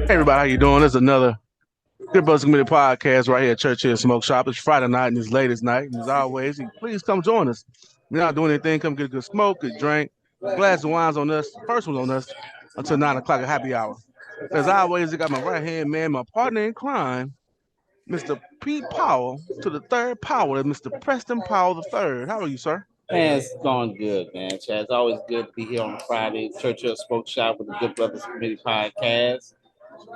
Hey everybody, how you doing? This is another Good Brothers Committee podcast right here at Church Hill Smoke Shop. It's Friday night and it's latest night. And as always, please come join us. We're not doing anything. Come get a good smoke, good drink, glass of wine's on us. First one's on us until 9 o'clock at happy hour. As always, I got my right hand man, my partner in crime, Mr. Pete Powell, to the third power, Mr. Preston Powell the third. How are you, sir? Man, it's going good, man. Chad, it's always good to be here on a Friday. Churchill Spoke Shop with the Good Brothers Committee podcast.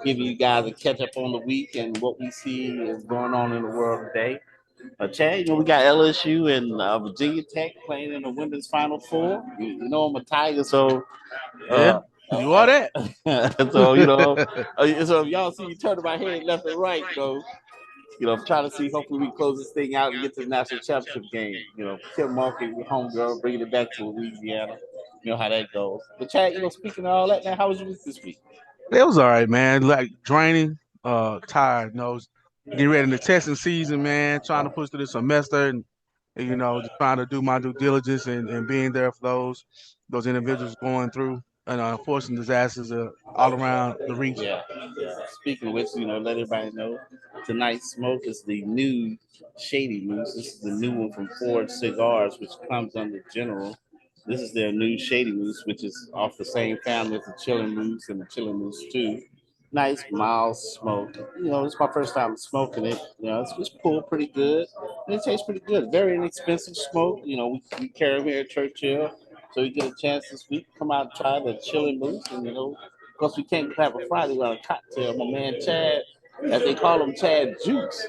Giving you guys a catch up on the week and what we see is going on in the world today. Chad, we got LSU and Virginia Tech playing in the women's Final Four. You know I'm a Tiger, so Yeah, uh, you are that. so so if y'all see me turning my head left and right, I'm trying to see. Hopefully, we close this thing out and get to the national championship game. Tim Market, your homegirl, bringing it back to Louisiana. You know how that goes. But Chad, speaking of all that, man, how was your week this week? It was all right, man. Like draining, tired. Getting ready in the testing season, man. Trying to push through the semester and just trying to do my due diligence and being there for those individuals going through and unfortunate disasters all around the region. Yeah, yeah. Speaking of which, let everybody know tonight's smoke is the new Shady Moose. This is the new one from Ford Cigars, which comes under General. This is their new Shady Moose, which is off the same family as the Chilling Moose and the Chilling Moose 2. Nice, mild smoke. It's my first time smoking it. It's pulled pretty good. And it tastes pretty good. Very inexpensive smoke. We carry them here at Churchill. So you get a chance this week to come out and try the Chilling Moose. And, of course, we can't have a Friday without a cocktail. My man Chad, as they call him, Chad Juice,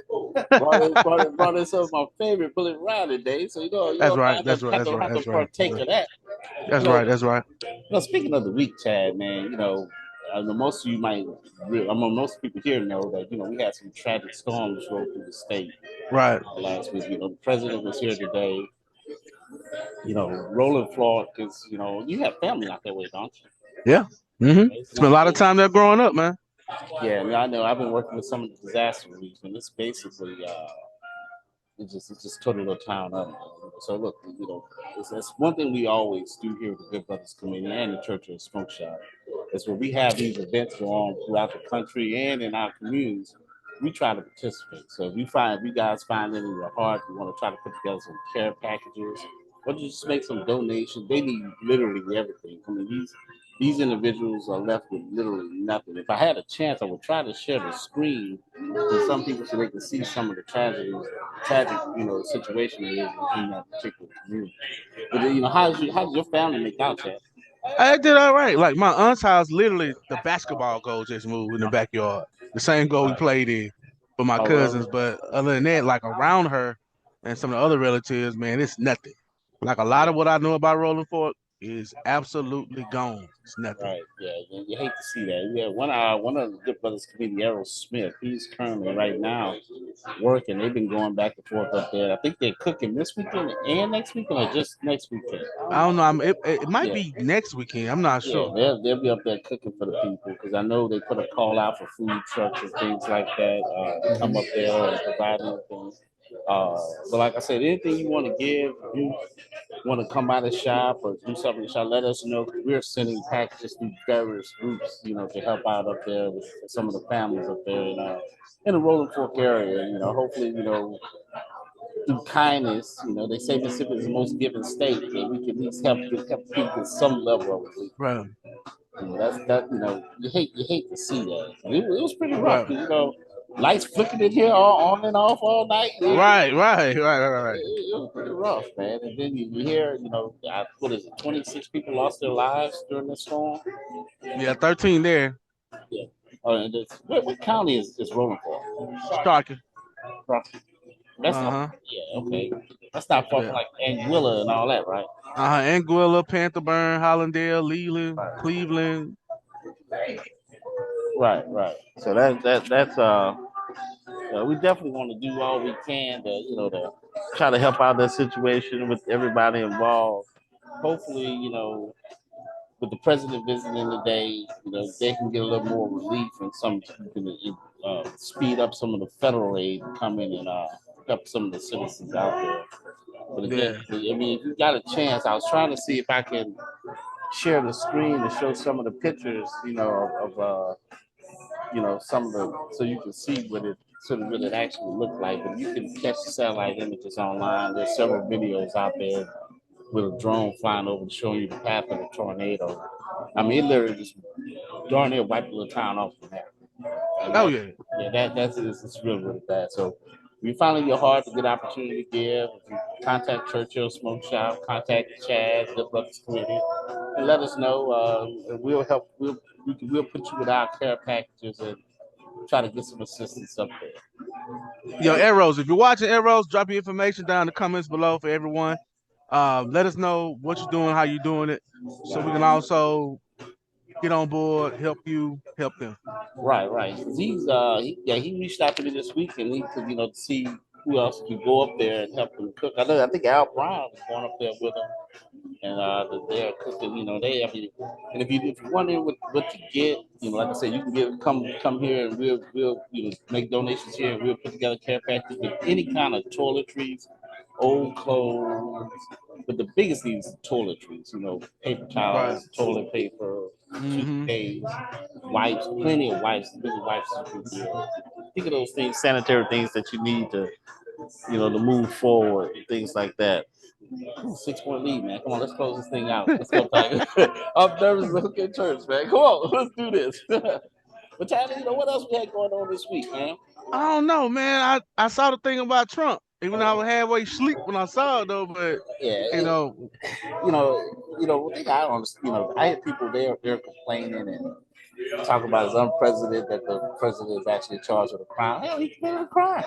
brought in some of my favorite Bullet Ride today. So, That's right. have that's to, right. have That's to, right. have to That's right. partake of that. That's You know, right. That's right. Speaking of the week, Chad, man, I know most of you most people here know that we had some tragic storms roll through the state Right. last week. The president was here today. Roland Clark is you have family out that way, don't you? Yeah. It's Spent a one lot of thing. time there growing up, man. Yeah, I mean, I know. I've been working with some of the disaster relief, and it's basically it's just total the town up. So look, it's one thing we always do here with the Good Brothers Committee and the Church of the Smoke Shop is when we have these events go on throughout the country and in our communities, we try to participate. So if you guys find it in your heart, you want to try to put together some care packages, or just make some donations. They need literally everything. I mean, these individuals are left with literally nothing. If I had a chance, I would try to share the screen to some people so they can see some of the tragic, situation it is in that particular community. But how's your family make out, Chad? I did all right. Like my aunt's house, literally the basketball goal just moved in the backyard. The same goal we Right. played in for my Oh, cousins. really? But other than that, like around her and some of the other relatives, man, it's nothing. Like a lot of what I know about Rolling Fork is absolutely gone. It's nothing. Right, yeah, you hate to see that. Yeah, one of the Good Brothers Committee, Errol Smith, he's currently right now working. They've been going back and forth up there. I think they're cooking this weekend and next weekend, or just next weekend. I don't know. It might Yeah, be next weekend. I'm not yeah, sure. they'll be up there cooking for the people because I know they put a call out for food trucks and things like that to come Hmm. up there and provide anything. But like I said, anything you want to give, if you want to come by the shop or do something in the shop, let us know. 'Cause we're sending packages through various groups, to help out up there with some of the families up there in the Rolling Fork area. Hopefully, through kindness, they say Mississippi is the most giving state, that we can at least help people with some level of relief. Right. That's that. You hate to see that. It was pretty rough. Right. Lights flickered in here all on and off all night. Right. Right. Right. Right. Right. It was pretty rough, man. And then you hear, what is it? 26 people lost their lives during the storm. Yeah. 13 there. Yeah. Oh, and what county is Rolling for? Sharky. That's Uh not. huh. Yeah. Okay. That's not far from Yeah. like Anguilla and all that, right? Anguilla, Pantherburn, Hollandale, Leland, Right. Cleveland. Right. Right. So that's we definitely want to do all we can to try to help out that situation with everybody involved. Hopefully, with the president visiting today, they can get a little more relief and some can speed up some of the federal aid to come in and help some of the citizens out there. But again, Yeah. I mean, if you got a chance, I was trying to see if I can share the screen to show some of the pictures, of some of the, so you can see what it actually looked like. But you can catch the satellite images online. There's several videos out there with a drone flying over showing you the path of the tornado. I mean, it literally just darn near wiped the town off the map. Oh yeah. That's it's really bad. So we finally your heart to get opportunity to give. If you contact Churchill Smoke Shop, contact Chad, the Brothers Committee, and let us know. We'll help. We'll put you with our care packages and try to get some assistance up there. Yo, Arrows, if you're watching Arrows, drop your information down in the comments below for everyone. Let us know what you're doing, how you're doing it, so we can also get on board, help you, help them. Right. He reached out to me this week and he could, to see who else could go up there and help him cook. I think Al Brown was going up there with him, and they're cooking. And if you're wondering what to get, like I said, you can come here and we'll make donations here and we'll put together care packages with any kind of toiletries, old clothes. But the biggest thing is toiletries, paper towels, Right. toilet paper, toothpaste, wipes, plenty of wipes, really wipes. Think of those things, sanitary things that you need to move forward, things like that. 6-point lead, man. Come on, let's close this thing out. Let's go, Tiger. I'm nervous to hook in church, man. Come on, let's do this. But Tyler, what else we had going on this week, man? I don't know, man. I saw the thing about Trump. Even though I was halfway asleep when I saw it, though, but one thing I don't understand, I had people they're complaining and talking about his unprecedented that the president is actually charged with a crime. Hell, he committed a crime.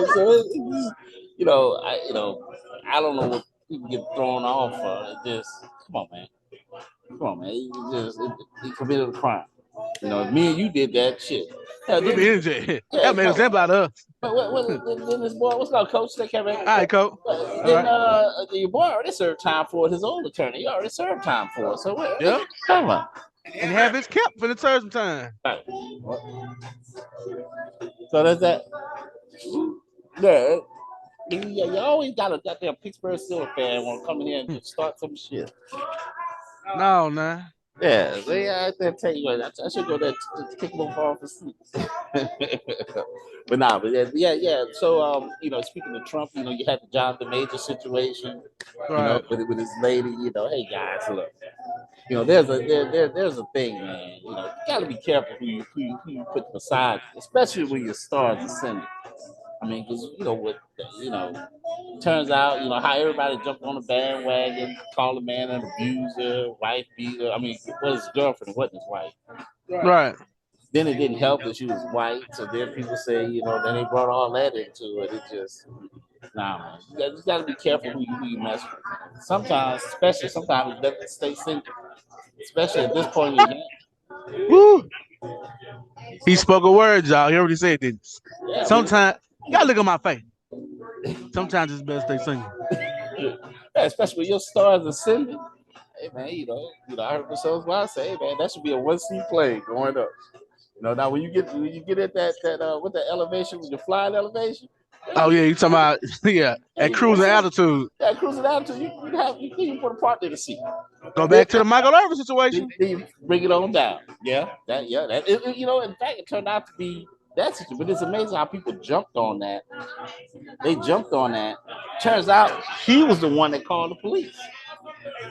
So I don't know what people get thrown off for. It just come on, man. He committed a crime. Me and you did that shit. We'll be in jail. That made a example out of us. Then this boy, what's called Coach? They came in. All right, Coach. Your boy already served time for it. His old attorney, he already served time for it. So come on. And have his kept for the term time. Right. So that's that. Yeah. You always got a goddamn Pittsburgh Steelers fan want to come in here and just start some shit. No, nah. Yeah, I tell you what, I should go there to kick them off for sleep. But yeah. So speaking of Trump, you had the Jonathan Major situation, right. with his lady. Hey guys, look, there's a thing, man. You got to be careful who you put beside, especially when your stars ascending. I mean, because turns out, how everybody jumped on the bandwagon, called a man an abuser, wife beater. I mean, it was his girlfriend, it wasn't his wife. Right. Then it didn't help that she was white. So then people say, then they brought all that into it. It just, man. You just got to be careful who you mess with. Sometimes it's better to stay single. Especially at this point in your game. Woo. He spoke a word, y'all. He already said this. Yeah, sometimes, you got to look at my face. Sometimes it's best to stay single. Yeah, especially when your stars ascending. Hey man, I heard myself I say, hey man, that should be a 1-seat plane going up. Now when you get at that with the elevation, with your flying elevation. Oh yeah, you talking about at cruising altitude. Yeah, cruising altitude. You put a part there to see. Go back to the Michael Irvin situation. Then you bring it on down. Yeah. In fact, it turned out to be that situation. But it's amazing how people jumped on that. They jumped on that. Turns out he was the one that called the police.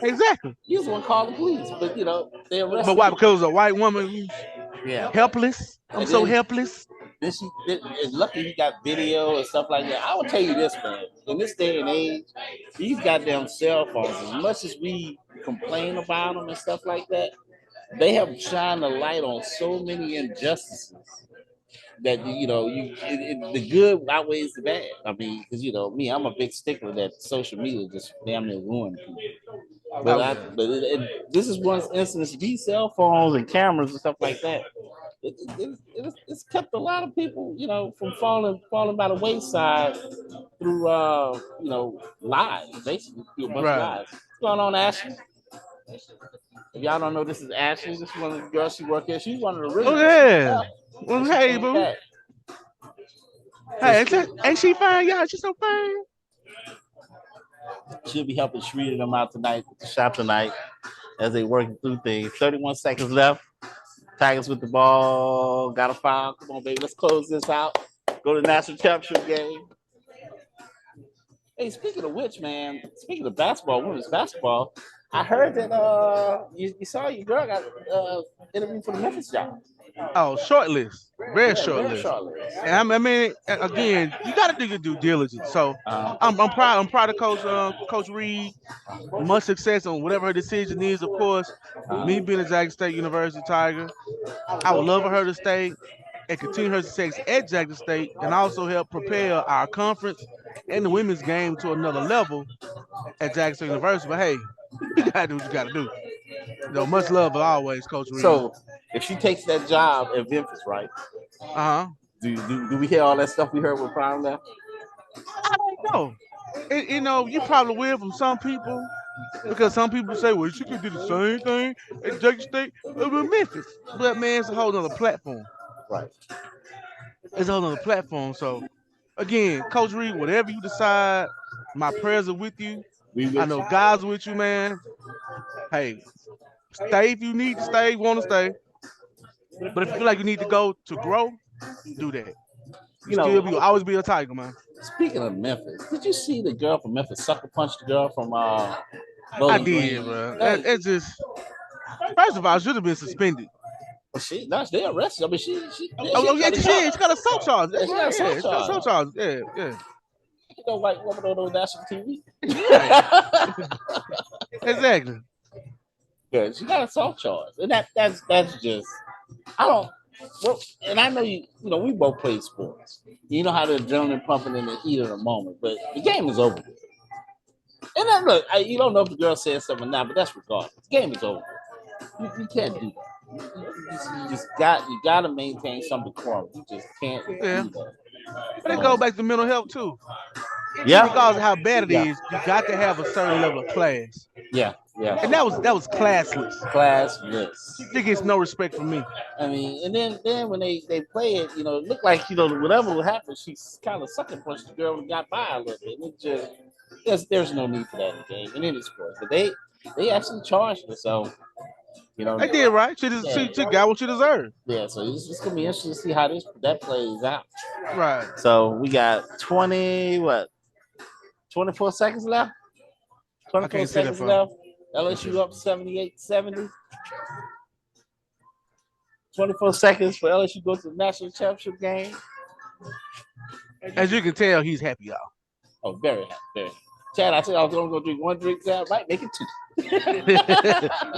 Exactly. He was the one called the police. But they arrested. But why? Because it was a white woman who's helpless. I'm so helpless. It's lucky he got video and stuff like that. I will tell you this, man. In this day and age, these goddamn cell phones, as much as we complain about them and stuff like that, they have shined a light on so many injustices that the good outweighs the bad. I mean, because me, I'm a big stickler that social media just damn near ruined people. But this is one instance. These cell phones and cameras and stuff like that. It's kept a lot of people, from falling by the wayside through, lies, basically through a bunch of lies. What's going on, Ashley? If y'all don't know, this is Ashley. This is one of the girls she works here. She's one of the original. Oh yeah. Well, hey, boo. Hey, ain't she fine, y'all? She's so fine. She'll be helping Shree and them out tonight at the shop tonight as they working through things. 31 seconds left. Tigers with the ball. Got a foul. Come on, baby. Let's close this out. Go to the national championship game. Hey, speaking of which, man, speaking of basketball, women's basketball, I heard that you saw your girl got interviewed for the Memphis job. Oh, short list, very short Very list. short list. And I mean, again, you got to do your due diligence. So I'm proud. I'm proud of Coach Reed. Much success on whatever her decision is. Of course, me being a Jackson State University Tiger, I would love for her to stay and continue her success at Jackson State, and also help propel our conference and the women's game to another level at Jackson State University. But hey, you gotta do what you gotta do. Much love as always, Coach Reed. So if she takes that job at Memphis, right? Do we hear all that stuff we heard with Prime now? I don't know. You probably will from some people, because some people say, well, she could do the same thing at Jackson State with Memphis. But man, it's a whole nother platform. Right. It's a whole nother platform. So again, Coach Reed, whatever you decide, my prayers are with you. I know God's with you, man. Hey, stay if you need to stay, want to stay. But if you feel like you need to go to grow, do that. You'll always be a Tiger, man. Speaking of Memphis, did you see the girl from Memphis sucker punch the girl from I did, bro. It's just, first of all, should have been suspended. They arrested. I mean, she got a assault charge. She got assault charge. Yeah. You know, white woman on national TV. Exactly. Yeah, she got assault charge, and that's just, I don't. Well, and I know you know, we both play sports. You know how the adrenaline pumping in the heat of the moment, but the game is over. And then look, you don't know if the girl said something now, but that's regardless. The game is over. You can't do that. You got to maintain some decorum. You just can't do that. But it goes back to mental health too. Yeah. Regardless of how bad it is, you got to have a certain level of class. Yeah. And that was classless. She gets no respect from me. I mean, and then when they play it, you know, it looked like, you know, whatever would happen, she kind of sucker punched the girl and got by a little bit. And it just, there's no need for that in the game and in the sport. But they actually charged her, so, you know. They did right. She got what she deserved. Yeah, so it's gonna be interesting to see how that plays out. Right. So we got 24 seconds left. 24 seconds left. LSU up 78-70. 24 seconds for LSU go to the national championship game. As you can tell, he's happy, y'all. Oh, very happy. Very happy. Chad, I said I was going to go drink one drink. Chad, might make it two.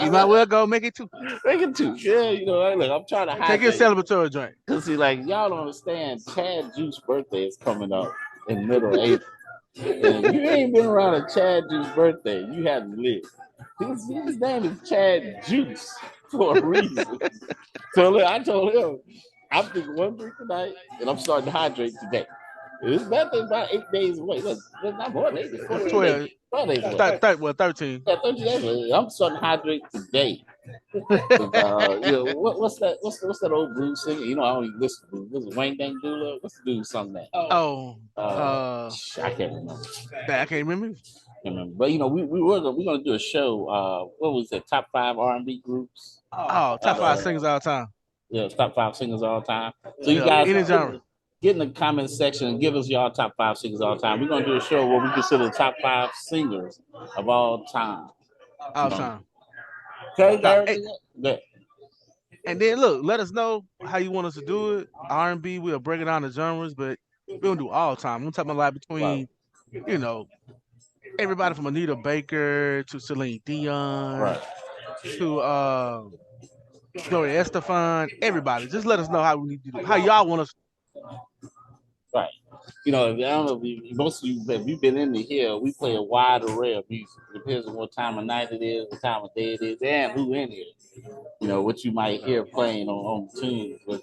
You might well go make it two. Make it two. Yeah, you know, look, I'm trying to take your celebratory drink. Because, see, like, y'all don't understand, Chad Juice's birthday is coming up in middle of April. And you ain't been around a Chad Juice birthday, you haven't lived. His name is Chad Juice for a reason. So look, I told him, I'm drinking one drink tonight, and I'm starting to hydrate today. His birthday about 8 days away. That's not more than 8 days. 12 days away. 13. Yeah, 13 days away. I'm starting to hydrate today. You know, what's that old blues singer? You know, I don't even listen to blues. What's it, Wayne Dang Doodle? What's the dude sung that? I can't remember. I can't remember. But you know, we're gonna do a show. What was it? Top 5 R&B groups. Top 5 singers all time. Yeah, top 5 singers all time. So you guys get in the comment section and give us y'all top 5 singers all time. We're gonna do a show where we consider the top 5 singers of all time. All time. Okay, good. And then look, let us know how you want us to do it. R&B, we'll break it down the genres, but we're gonna do all time. I'm talking about between, you know, everybody from Anita Baker to Celine Dion to Gloria Estefan, everybody. Just let us know how we need to do, how y'all want us. Right. You know, I don't know if most of you, if you've been in the hill, we play a wide array of music. It depends on what time of night it is, what time of day it is, and who in here. You know, what you might hear playing on tunes. But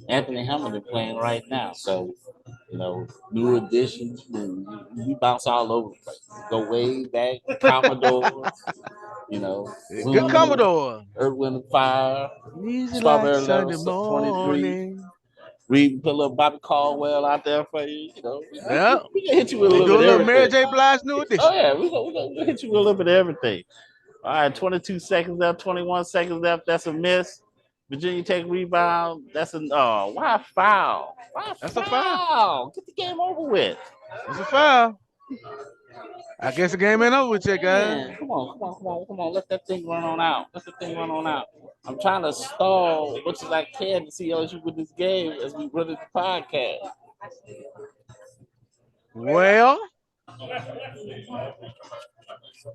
Anthony Hamilton playing right now. So, you know, new additions, we bounce all over the place. Go way back, Commodore, you know. Good Commodore. Earth, Wind, and Fire. Easy like Sunday morning. We put a little Bobby Caldwell out there for you, you know. Yeah. We can hit you with a little bit of everything. Mary J. Blige new edition. Oh, yeah. We'll hit you with a little bit of everything. All right, 22 seconds left, 21 seconds left. That's a miss. Virginia Tech rebound. That's a why foul? Why That's a foul. foul? Get the game over with. That's a foul. I guess the game ain't over with yet, guys. Man, come on. Let that thing run on out. Let the thing run on out. I'm trying to stall much as I can to see LSU with this game as we run this podcast. Well,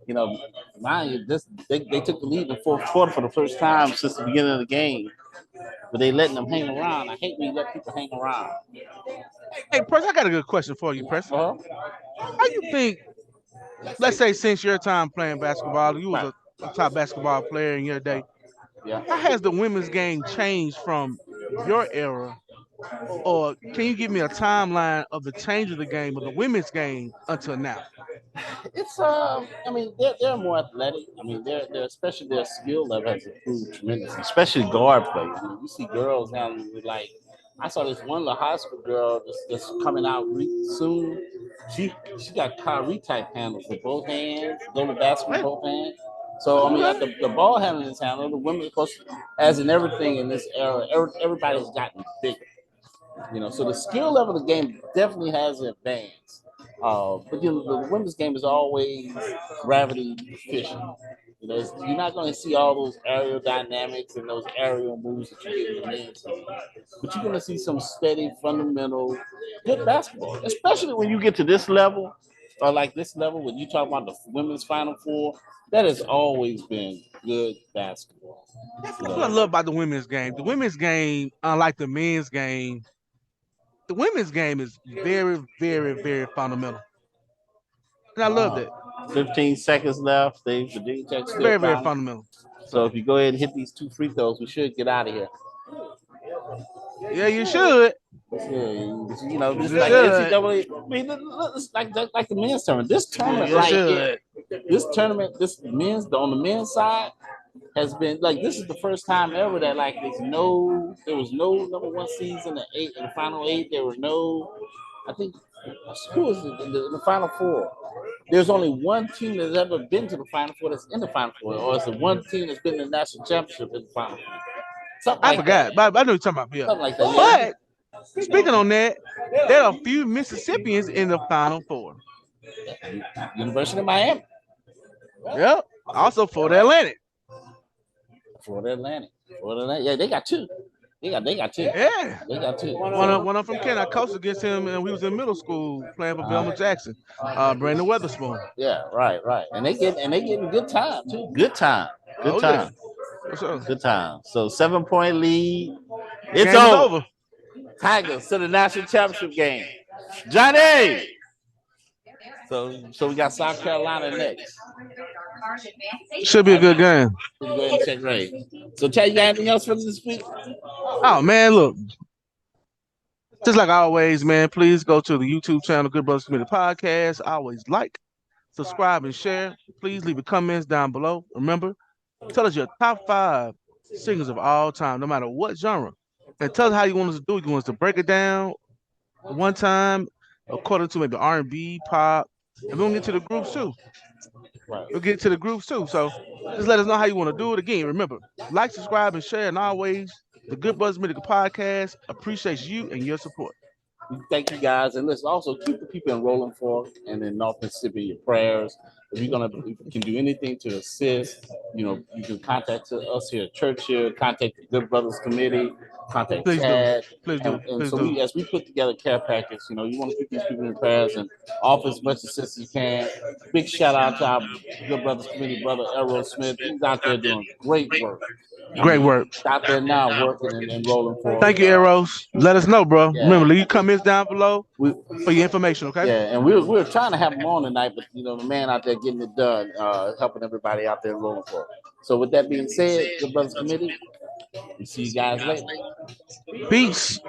You know, mind you, they took the lead in the fourth quarter for the first time since the beginning of the game. But they letting them hang around. I hate when you let people hang around. hey, Press, I got a good question for you, Press. Uh-huh. How you think, let's say since your time playing basketball, you was a top basketball player in your day, Yeah. how has the women's game changed from your era? Or can you give me a timeline of the change of the game of the women's game until now? It's I mean they're more athletic. I mean they're especially their skill level has improved tremendously, especially guard play. I mean, you see girls now like I saw this one little high school girl that's coming out soon. She got Kyrie type handles with both hands, go to basket with both hands. So I mean, the ball handling is handled. The women, of course, as in everything in this era, everybody's gotten bigger. You know, so the skill level of the game definitely has advanced. But you know, the women's game is always gravity efficient. You know, you're not going to see all those aerial dynamics and those aerial moves that you get in the men's game. But you're going to see some steady, fundamental, good basketball, especially when you get to this level, or like this level when you talk about the women's Final Four. That has always been good basketball. That's what I love about the women's game. The women's game, unlike the men's game, the women's game is very, very, very fundamental. And I love that. 15 seconds left. Virginia Tech still Very, very trying. fundamental. So if you go ahead and hit these 2 free throws, we should get out of here. Yeah, you should. Yeah, you know, just You like should. NCAA. I mean, it's like the men's tournament. This tournament, You should. this tournament, this men's on the men's side has been like this is the first time ever that like there was no number one seeds in the final eight. There were no, I think, who was it in the final four? There's only one team that's ever been to the Final Four that's in the Final Four, or it's the one team that's been in the national championship in the Final Four. Something I like forgot, that. but I know you're talking about. Yeah. Something like that. Yeah. But speaking on that, there are a few Mississippians in the Final Four. University of Miami. Yep. Also for the Atlantic. Florida Atlantic. Yeah, they got two. They got two. Yeah. They got two. One of them from Kent. I coached against him, and we was in middle school playing for Velma Jackson, Brandon Weatherspoon. Yeah, right. And they getting good time too. Good time. Good time. Yeah. Sure. Good time. So 7-point lead. It's Game over. Tigers to the national championship game. Johnny. So we got South Carolina next. Should be a good game. Go ahead and check right. So tell you got anything else for this week? Oh man, look. Just like always, man, please go to the YouTube channel, Good Brothers Community Podcast. Always like, subscribe, and share. Please leave your comments down below. Remember, tell us your top 5 singers of all time, no matter what genre. And tell us how you want us to do it. You want us to break it down one time, according to maybe R&B, pop, and we're going to get to the groups too. Right. We'll get to the groups too. So just let us know how you want to do it. Again, remember, like, subscribe, and share. And always, the Good Brothers Medical Podcast appreciates you and your support. Thank you guys, and listen. Also, keep the people in Rolling Fork and in North Mississippi in your prayers. If you can do anything to assist, you can contact us here at church here. Contact the Good Brothers Committee. Contact Chad. Please do. As we put together care package, you want to keep these people in prayers and offer as much assistance as you can. Big shout out to our Good Brothers Committee brother Errol Smith. He's out there doing great work. Great work. Out there now working and rolling for. Thank you, Eros. Let us know, bro. Yeah. Remember, leave your comments down below for your information, okay? Yeah, and we were trying to have him on tonight, but the man out there getting it done, helping everybody out there rolling for. So with that being said, Good Brothers Committee, we see you guys later. Peace.